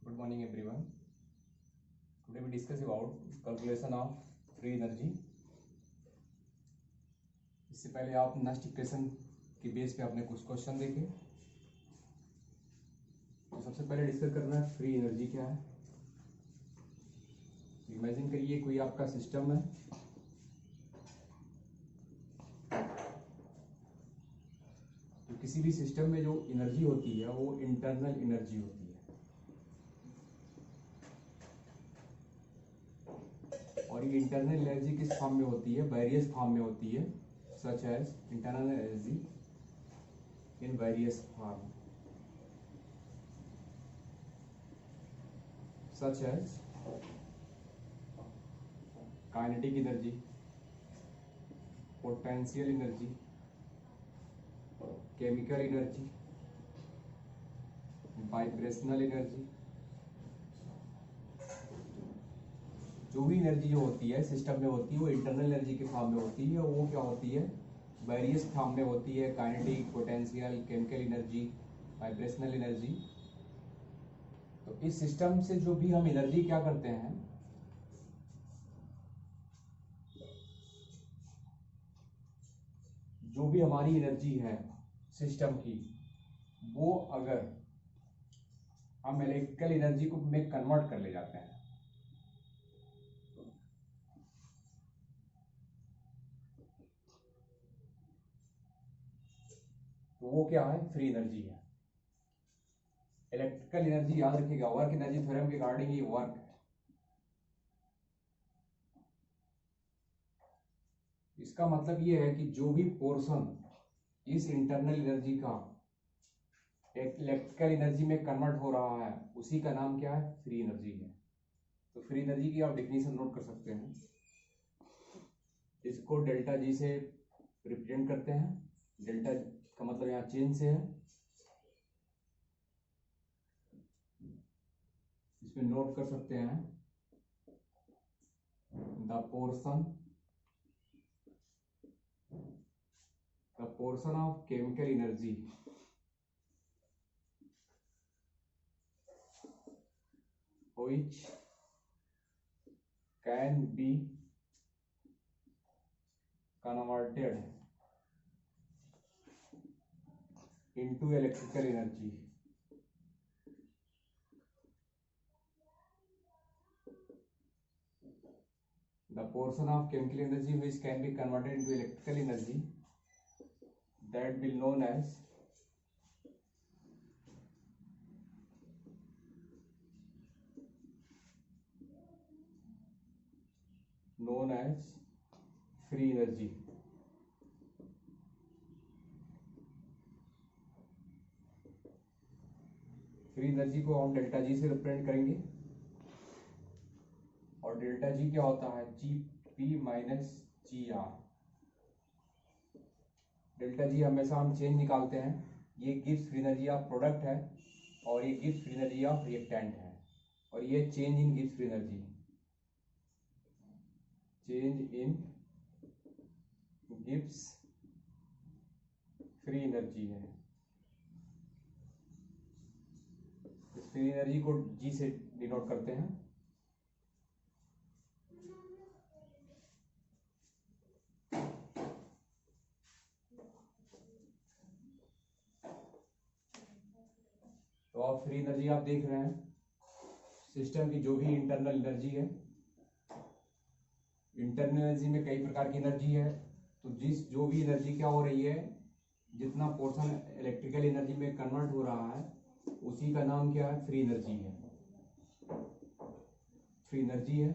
Good morning everyone. Today we discuss about calculation of free energy. इससे पहले आप next equation के base पे आपने कुछ क्वेश्चन देखे। तो सबसे पहले डिस्कस करना है फ्री एनर्जी क्या है। इमेजिन करिए कोई आपका सिस्टम है, तो किसी भी सिस्टम में जो एनर्जी होती है वो इंटरनल एनर्जी होती है। और ये इंटरनल एनर्जी किस फॉर्म में होती है? वेरियस फॉर्म में होती है, such as internal energy in various form, such as kinetic energy, potential energy, chemical energy, vibrational energy. जो भी एनर्जी जो होती है सिस्टम में होती है वो इंटरनल एनर्जी के फॉर्म में होती है। वो क्या होती है? वेरियस फॉर्म में होती है, kinetic, potential, chemical energy, vibrational energy. तो इस सिस्टम से जो भी हम एनर्जी क्या करते हैं, जो भी हमारी एनर्जी है सिस्टम की, वो अगर हम इलेक्ट्रिकल एनर्जी को में कन्वर्ट कर ले जाते हैं तो वो क्या है? फ्री एनर्जी है। इलेक्ट्रिकल एनर्जी याद रखिएगा, वर्क एनर्जी थ्योरम के अकॉर्डिंग ये वर्क है। इसका मतलब ये है कि जो भी पोर्शन इस इंटरनल एनर्जी का इलेक्ट्रिकल एनर्जी में कन्वर्ट हो रहा है उसी का नाम क्या है? फ्री एनर्जी है। तो फ्री एनर्जी की आप डेफिनेशन नोट कर सकते हैं। इसको डेल्टा जी से रिप्रेजेंट करते हैं। डेल्टा का मतलब यहाँ चेंज से है। इसमें नोट कर सकते हैं the portion of chemical energy which can be converted into electrical energy. The portion of chemical energy which can be converted into electrical energy, that will known as free energy. Free energy को हम delta G से represent करेंगे। और delta G क्या होता है? G P minus ji are. Delta G हमेशा हम चेंज निकालते हैं। ये gives free energy of product है और ये gives free energy of reactant है। और ये change in gives free energy, change in gives free energy है। इस फ्री एनर्जी को जी से डिनोट करते हैं। तो आप फ्री एनर्जी आप देख रहे हैं, सिस्टम की जो भी इंटरनल एनर्जी है। इंटरनल एनर्जी में कई प्रकार की एनर्जी है। तो जो भी एनर्जी क्या हो रही है, जितना पोर्शन इलेक्ट्रिकल एनर्जी में कन्वर्ट हो रहा है उसी का नाम क्या है? फ्री एनर्जी है। फ्री एनर्जी है।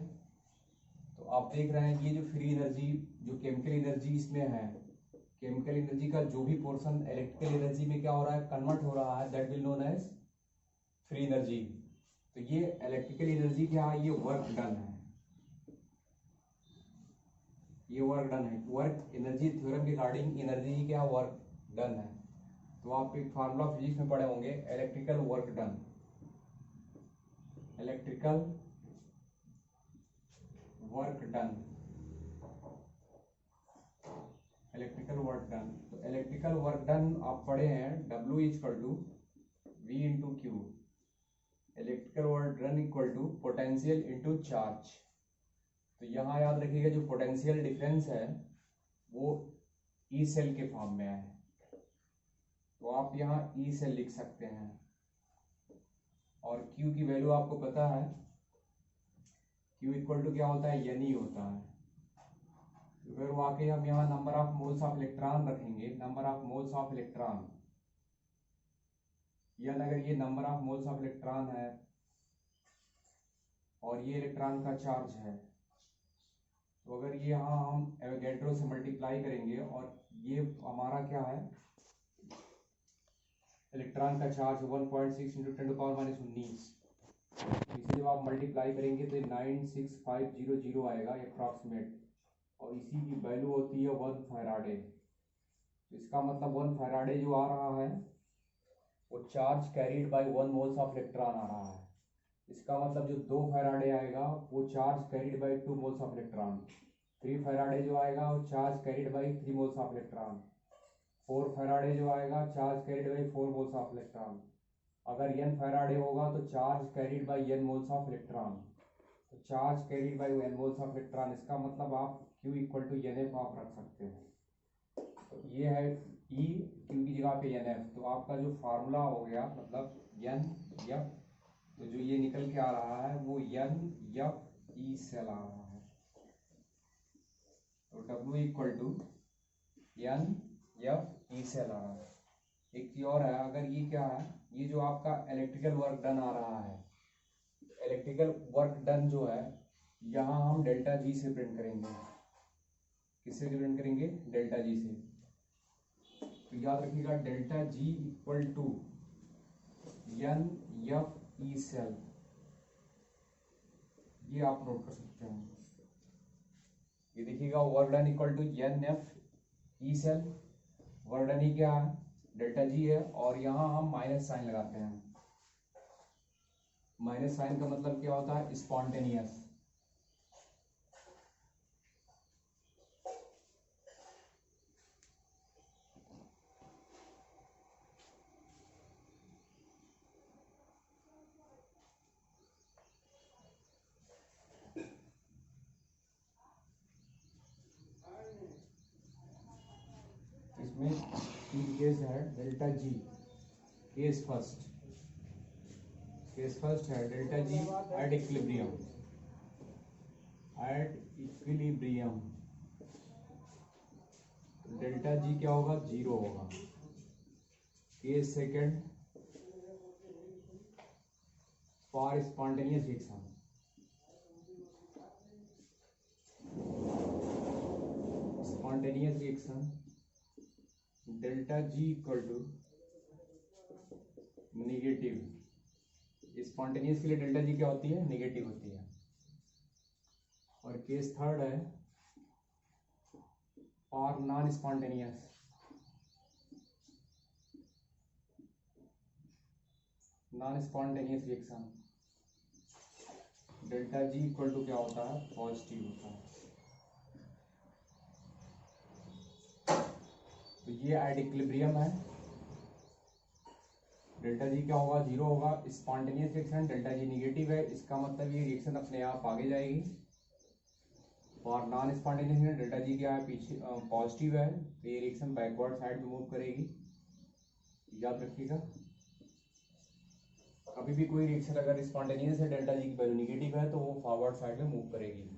तो आप देख रहे हैं कि ये जो फ्री एनर्जी, जो केमिकल एनर्जी इसमें है, केमिकल एनर्जी का जो भी पोर्शन इलेक्ट्रिकल एनर्जी में क्या हो रहा है? कन्वर्ट हो रहा है, that will known as free energy. तो ये इलेक्ट्रिकल एनर्जी क्या है? ये वर्क डन है। ये वर्क डन है। वर्क एनर्जी थ्योरम के अकॉर्डिंग एनर्जी क्या? वर्क डन है। तो आप एक फार्मूला फिजिक्स में पढ़े होंगे, electrical work done. Electrical work done, electrical work done. तो इलेक्ट्रिकल वर्क डन आप पढ़े हैं, W equal to V into Q. Electrical work done equal to potential into charge. तो यहाँ याद रखिएगा जो पोटेंशियल डिफरेंस है वो ई सेल के फॉर्म में है, तो आप यहाँ ई सेल लिख सकते हैं। और Q की वैल्यू आपको पता है, Q इक्वल टू क्या होता है, एन ई होता है। तो फिर वाकई हम यहाँ number of moles of electron रखेंगे, number of moles of electron, या अगर ये number of moles of electron है और ये इलेक्ट्रॉन का चार्ज है, तो अगर ये यहाँ हम एवोगैड्रो से मल्टीप्लाई करेंगे और ये हमारा क्या है, इलेक्ट्रॉन का चार्ज 1.6 इंटू 10⁻⁻19, इसे जब आप मल्टीप्लाई करेंगे तो 96500 आएगा अप्रॉक्सीमेट, और इसी की वैल्यू होती है 1 फैराडे। तो इसका मतलब 1 फैराडे जो आ रहा है वो charge carried by 1 moles of electron आ रहा है। इसका मतलब जो 2 फैराडे आएगा वो charge carried by 2 moles of electron, 3 faraday जो आएगा वो charge carried by 3 moles of electron, 4 faraday जो आएगा charge carried by 4 moles of electron. अगर n फैराडे होगा तो charge carried by n moles of electron, तो charge carried by n moles of electron, इसका मतलब आप Q इक्वल टू NF आप रख सकते हैं। तो ये है E, Q की जगह पे NF, तो आपका जो फार्मूला हो गया मतलब NF, तो जो ये निकल के आ रहा है वो NF सेल आ रहा है। तो W equal to NF cell आ रहा है। एक चीज और है, अगर ये क्या है, ये जो आपका इलेक्ट्रिकल वर्क डन आ रहा है, इलेक्ट्रिकल वर्क डन जो है यहाँ हम डेल्टा जी से प्रिंट करेंगे। किससे प्रिंट करेंगे, डेल्टा जी से। तो याद रखिएगा delta G equal to NF cell, ये आप नोट कर सकते हैं। ये देखिएगा work done equal to NF cell, work done ही क्या है, डेल्टा जी है, और यहाँ हम माइनस साइन लगाते हैं। माइनस साइन का मतलब क्या होता है, स्पॉन्टेनियस। इसमें तीन केस है, delta G case first, case first है delta G at equilibrium, at equilibrium delta G क्या होगा, 0 होगा। Case second for spontaneous reaction, spontaneous reaction delta G equal to negative. Spontaneous के लिए डेल्टा जी क्या होती है, निगेटिव होती है। और केस थर्ड है और non spontaneous, non spontaneous reaction delta G equal to क्या होता है, पॉजिटिव होता है। तो ये एट इक्विलिब्रियम है, डेल्टा जी क्या होगा, 0 होगा। Spontaneous reaction delta G negative है, इसका मतलब ये रिएक्शन अपने आप आगे जाएगी। और नॉन स्पॉन्टेनियस में डेल्टा जी क्या है, पीछे पॉजिटिव है, तो ये रिएक्शन बैकवर्ड साइड में मूव करेगी। याद रखिएगा कभी भी कोई रिएक्शन अगर स्पॉन्टेनियस है, डेल्टा जी की वैल्यू निगेटिव है, तो वो फॉरवर्ड साइड में मूव करेगी।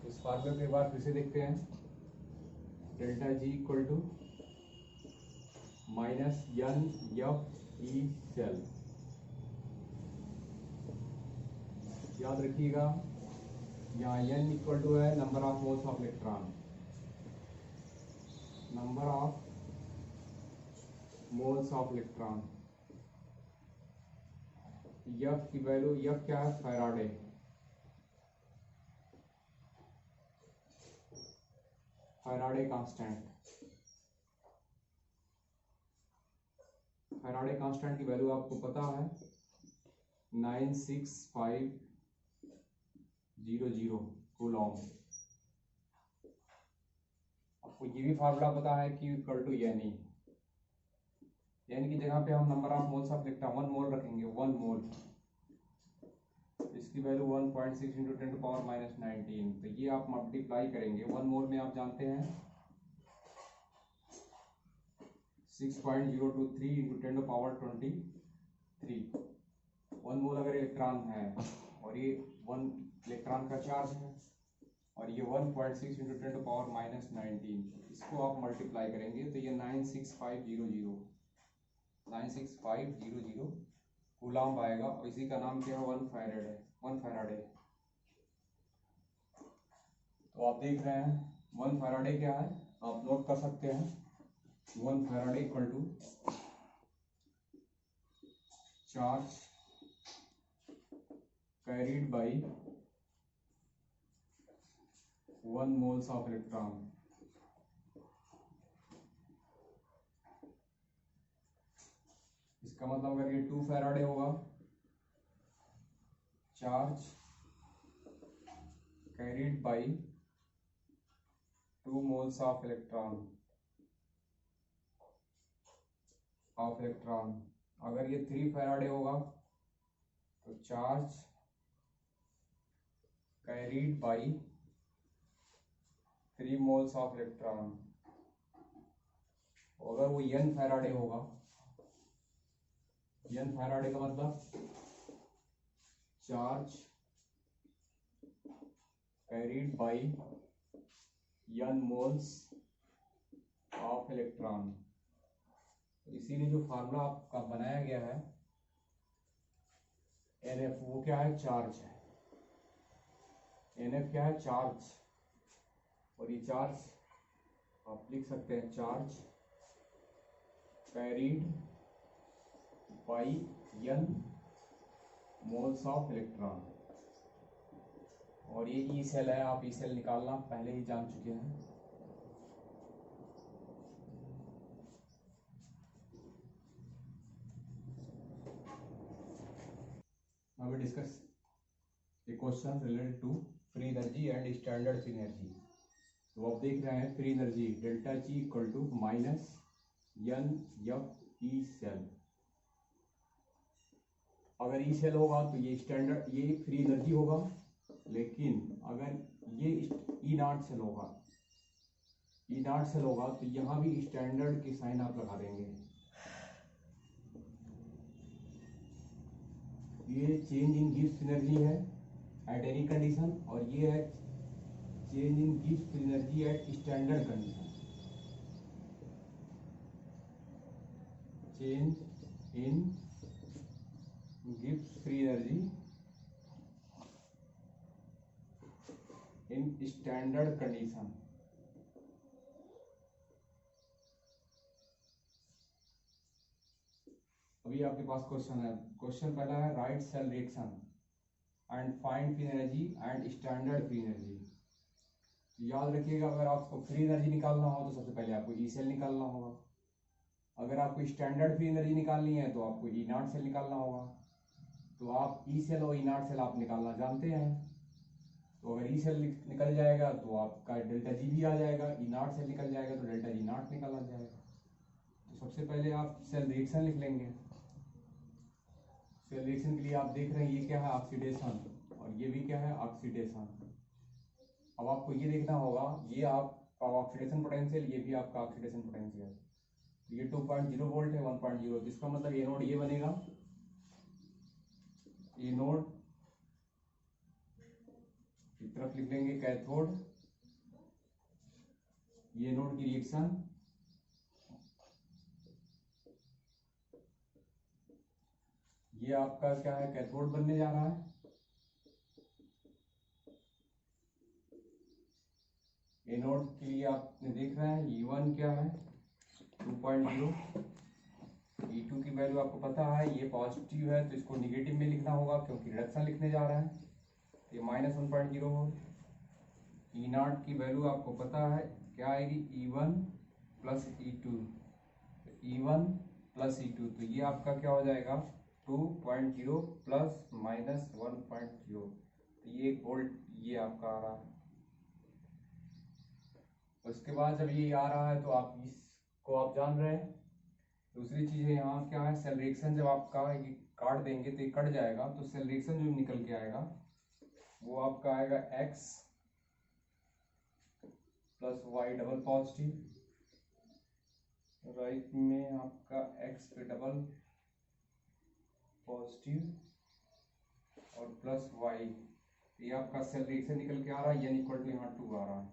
इस फार्मूले को एक बार फिर से देखते हैं, delta G equal to minus NF cell. याद रखिएगा यहाँ n इक्वल टू है number of moles of electron, number of moles of electron. F की वैल्यू, F क्या है, Faraday, Faraday constant. Faraday constant की वैल्यू आपको पता है 96500। कूलॉम। आपको ये भी फार्मूला पता है कि इक्वल टू एन की जगह पे हम number of moles of electron 1 mole रखेंगे। 1 मोल, इसकी value 1.6 into 10 to power minus 19। तो ये आप मल्टीप्लाई करेंगे। 1 मोल में आप जानते हैं 6.023 इंटू 10 टू पावर 23। 1 मोल अगर इलेक्ट्रॉन है और ये 1 इलेक्ट्रॉन का चार्ज है और ये 1.6 इंटू 10 टू पावर माइनस 19, इसको आप मल्टीप्लाई करेंगे तो ये 96500 कूलॉम आएगा। और इसी का नाम क्या है? 1 फैराड है। 1 फैराडे। तो आप देख रहे हैं 1 फैराडे क्या है, आप नोट कर सकते हैं। 1 Faraday equal to charge carried by 1 moles of electron. इसका मतलब अगर ये 2 फैराडे होगा, charge carried by 2 moles of electron अगर ये 3 फैराडे होगा तो charge carried by 3 moles of electron. अगर वो n फैराडे होगा, n फैराडे का मतलब charge carried by n moles of electron. इसीलिए जो फार्मूला आपका बनाया गया है NF, वो क्या है? चार्ज है। NF क्या है? चार्ज। और ये चार्ज आप लिख सकते हैं charge carried by n moles of electron. और ये ई सेल है, आप ई सेल निकालना पहले ही जान चुके हैं। Now we discuss a question related to free energy and standard free energy। तो आप देख रहे हैं free energy delta G equal to minus n F E cell. अगर ई सेल होगा तो ये स्टैंडर्ड, ये फ्री एनर्जी होगा। लेकिन अगर ये ई नॉट सेल होगा तो यहाँ भी स्टैंडर्ड की साइन आप लगा देंगे। ये चेंज इन गिब्स एनर्जी है एट एनी कंडीशन, और ये है change in Gibbs energy at standard condition. Change in Gibbs free energy in standard condition. अभी आपके पास क्वेश्चन है। क्वेश्चन पहला है write cell reaction and find free energy and standard free energy. याद रखिएगा, अगर आपको फ्री एनर्जी निकालना हो तो सबसे पहले आपको ई सेल निकालना होगा। अगर आपको स्टैंडर्ड फ्री एनर्जी निकालनी है तो आपको ई नॉट सेल निकालना होगा। तो आप ई सेल और ई नॉट सेल आप निकालना जानते हैं। तो अगर ई सेल निकल जाएगा तो आपका डेल्टा जी भी आ जाएगा, ई नॉट सेल निकल जाएगा तो डेल्टा जी नॉट निकाला जाएगा। तो सबसे पहले आप सेल रिएक्शन लिख लेंगे। सेल रिएक्शन के लिए आप देख रहे हैं ये क्या है? ऑक्सीडेशन, और ये भी क्या है? ऑक्सीडेशन। अब आपको ये देखना होगा, ये आपका ऑक्सीडेशन पोटेंशियल, ये भी आपका ऑक्सीडेशन पोटेंशियल। ये 2.0 वोल्ट है, 1.0, जिसका मतलब ये नोड ये बनेगा। ये नोड एक तरफ लिख लेंगे कैथोड, ये नोड की रिएक्शन, ये आपका क्या है? कैथोड बनने जा रहा है। एनोड के लिए आपने देख रहे हैं E1 क्या है? 2.0। E2 की वैल्यू आपको पता है, ये पॉजिटिव है तो इसको निगेटिव में लिखना होगा क्योंकि रिडक्शन लिखने जा रहा है। ये -1.0 हो। E0 की वैल्यू आपको पता है क्या आएगी? E1 plus E2। E1 plus E2, तो ये आपका क्या हो जाएगा? 2.0 प्लस -1.0। तो ये 1 वोल्ट, ये आपका आ रहा है। उसके बाद जब ये आ रहा है तो आप इसको आप जान रहे हैं। दूसरी चीज़ है यहाँ क्या है, सेल रिएक्शन जब आपका ये काट देंगे तो ये कट जाएगा, तो सेल रिएक्शन जो निकल के आएगा वो आपका आएगा x plus Y double positive, right में आपका x पे डबल पॉजिटिव और प्लस y, ये आपका सेल रिएक्शन निकल के आ रहा है, n इक्वल टू यहाँ 2 आ रहा है।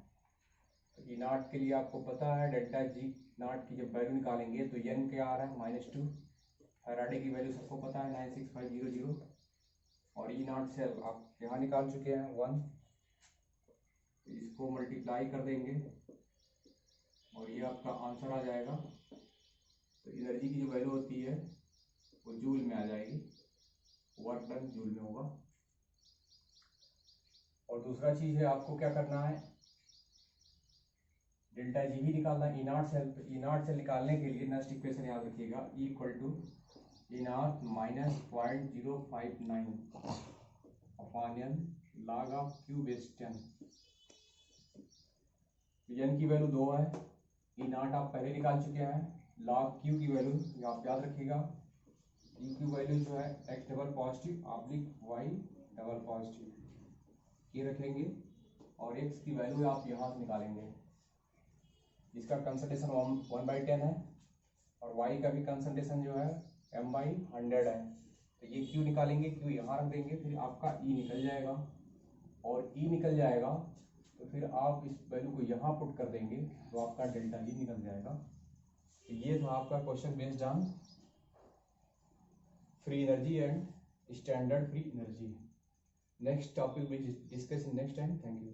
तो ई नॉट के लिए आपको पता है डेल्टा जी नॉट की जब वैल्यू निकालेंगे तो n क्या आ रहा है -2, फैराडे की वैल्यू सबको पता है 96500, और ई नॉट सेल आप यहाँ निकाल चुके हैं 1, तो इसको मल्टीप्लाई कर देंगे और ये आपका आंसर आ जाएगा। तो एनर्जी की जो वैल्यू होती है वो जूल में आ जाएगी, वर्क डन जूल में होगा। और दूसरा चीज़ है आपको क्या करना है, डेल्टा जी भी निकालना है ई नॉट सेल। तो ई नॉट सेल निकालने के लिए नेक्स्ट इक्वेशन याद रखिएगा, E equal to E naught minus 0.059 upon n log of Q base 10। N की वैल्यू 2 है, ई नॉट आप पहले निकाल चुके हैं, लॉग क्यू की वैल्यू आप याद रखिएगा, ई की वैल्यू जो है X double positive oblique Y double positive ये रखेंगे, और एक्स की वैल्यू आप यहाँ से निकालेंगे, इसका कंसंट्रेशन 1/10 है और y का भी कंसंट्रेशन जो है m/100 है। तो ये q निकालेंगे, q यहाँ रख देंगे, फिर आपका e निकल जाएगा, और e निकल जाएगा तो फिर आप इस वैल्यू को यहाँ पुट कर देंगे तो आपका डेल्टा e निकल जाएगा। तो ये था आपका question based on free energy and standard free energy. Next topic which discuss in next time. Thank you.